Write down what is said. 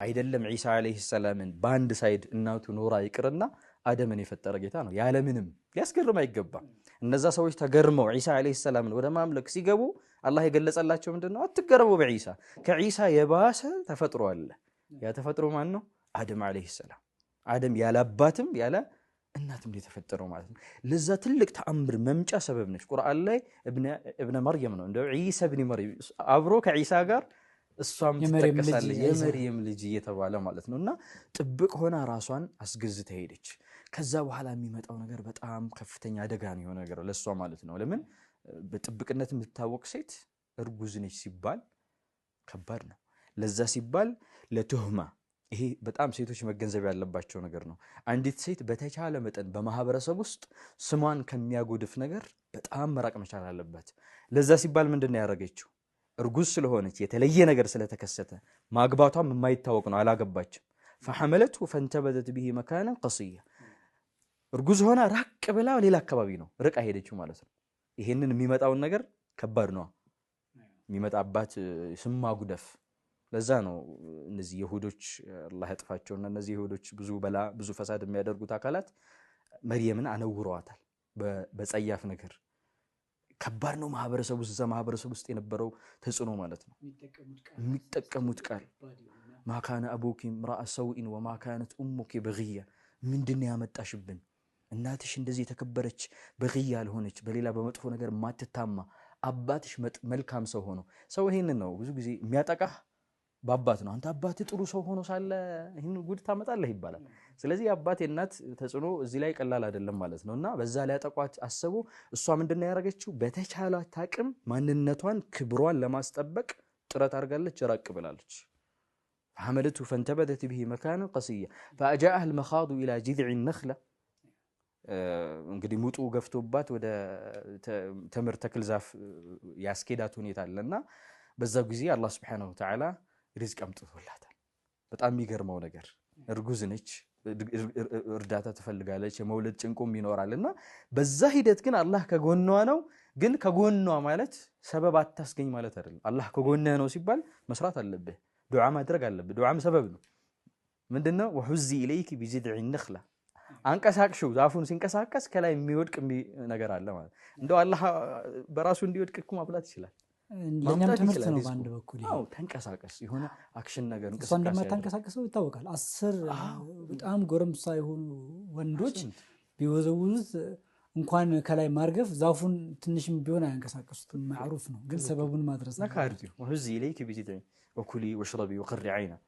አይደለም ዒሳ አለይሂ ሰላምን በአንድ ሳይድ እናቱ ኖራ ይቅርና አደምን የፈጠረ ጌታ ነው ያለምንም ሊያስገርም አይገባም እነዛ ሰዎች ተገርመው ዒሳ አለይሂ ሰላምን ወደ ማምለክ ሲገቡ አላህ የገለጸላቸው ምንድነው አትገረሙ በዒሳ ከዒሳ የባሰ ተፈጥሮ አለ ያ ተፈጥሮ ማን ነው አደም አለይሂ ሰላም አደም ያለ አባትም ያለ እናትም የተፈጠረው ማለት ነው ለዛ ትልቅ ተአምር መምጫ ሰበብ ነች ቁርአን ላይ ኢብነ መርየም ነው እንደው ዒሳ ኢብኑ መርየም አብሮ ከዒሳ ጋር እሷም ተጠቀሳለች የመርየም ልጅ እየተባለ ማለት ነውና ጥብቅ ሆና ራሷን አስገዝታ ሄደች ከዛ በኋላ የሚመጣው ነገር በጣም ከፍተኛ አደጋ ነው የሆነ ነገር ለሷ ማለት ነው ለምን በጥብቅነት የምትታወቅ ሴት እርጉዝ ነች ሲባል ከባድ ነው ለዛ ሲባል ለቱህማ ይሄ በጣም ሴቶች መገንዘብ ያለባቸው ነገር ነው አንዲት ሴት በተቻለ መጠን በማህበረሰብ ውስጥ ስሟን ከሚያጎድፍ ነገር በጣም መራቅ መቻል አለበት ለዛ ሲባል ምንድነው ያደረገችው እርጉዝ ስለሆነች የተለየ ነገር ስለተከሰተ ማግባቷም የማይታወቅ ነው አላገባችም فحملته فانتبذت به مكانا قصيا እርጉዝ ሆና ራቅ ብላ ሌላ አካባቢ ነው ርቃ ሄደችው ማለት ነው ይሄንን የሚመጣው ነገር ከባድ ነው የሚመጣባት ስም ማጉደፍ ለዛ ነው እነዚህ ይሁዶች አላህ ያጥፋቸውና እነዚህ ይሁዶች ብዙ ፈሳድ የሚያደርጉት አካላት መርየምን አነውረዋታል በጸያፍ ነገር ከባድ ነው ማህበረሰብ ውስጥ የነበረው ተጽኖ ማለት ነው የሚጠቀሙት ቃል ما كان ابوك امرأ سوء وما كانت امك بغية ምንድነው ያመጣሽብን እናትሽ እንደዚህ ተከበረች በغية ያልሆነች በሌላ በመጥፎ ነገር ማትታማ አባትሽ መልካም ሰው ሆኖ ሰው ይሄንን ነው ብዙ ጊዜ የሚያጠቃህ በአባት ነው አንተ አባት ጥሩ ሰው ሆኖ ሳለ ይሄን ጉድ ታመጣለህ ይባላል ስለዚህ አባት የእናት ተጽኖ እዚህ ላይ ቀላል አይደለም ማለት ነውና በዛ ላይ አጠቋት አሰቡ እሷ ምንድነው ያረጋችው በተቻላት አቅም ማንነቷን ክብሯን ለማስጠበቅ ጥረት አድርጋለች ራቅ ብላለች حملته فانتبذت به مكانا قصيا فاجاءها المخاض الى جذع النخله እንግዲህ ሙጡ ገፍቶባት ወደ ተምር ተክል ዛፍ ያስኬዳት ሁኔታ አለና በዛው ጊዜ አላህ Subhanahu Wa Ta'ala ሪዝቅ አምጥቶላታል በጣም የሚገርመው ነገር እርጉዝ ነች እርዳታ ትፈልጋለች የመውለድ ጭንቁም ይኖራልና በዛ ሂደት ግን አላህ ከጎኗ ነው ግን ከጎኗ ማለት ሰበብ አታስገኝ ማለት አይደለም አላህ ከጎንህ ነው ሲባል መስራት አለብህ ዱዓ ማድረግ አለብህ ዱዓም ሰበብ ነው ምንድነው وحزي اليك بجذع النخله አንቀሳቅሽው ዛፉን ሲንቀሳቀስ ከላይ የሚወድቅ ነገር አለ ማለት እንደው አላህ በራሱ እንዲወድቅኩ ማብላት ይችላል ለኛም ትምህርት ነው ባንድ በኩል አው ተንቀሳቀስ ይሆነ አክሽን ነገር እንቀሳቀስ እንደማታንቀሳቀሰው ይታወቃል 10 በጣም ጎረምሳ የሆኑ ወንዶች ቢወዘውዙት እንኳን ከላይ ማርገፍ ዛፉን ትንሽም ቢሆን አያንቀሳቀሱትም ማዕሩፍ ነው ግን ሰበቡን ማድረስ ነካርቲው وحزي اليك بجذع وكلي واشربي وقري عينا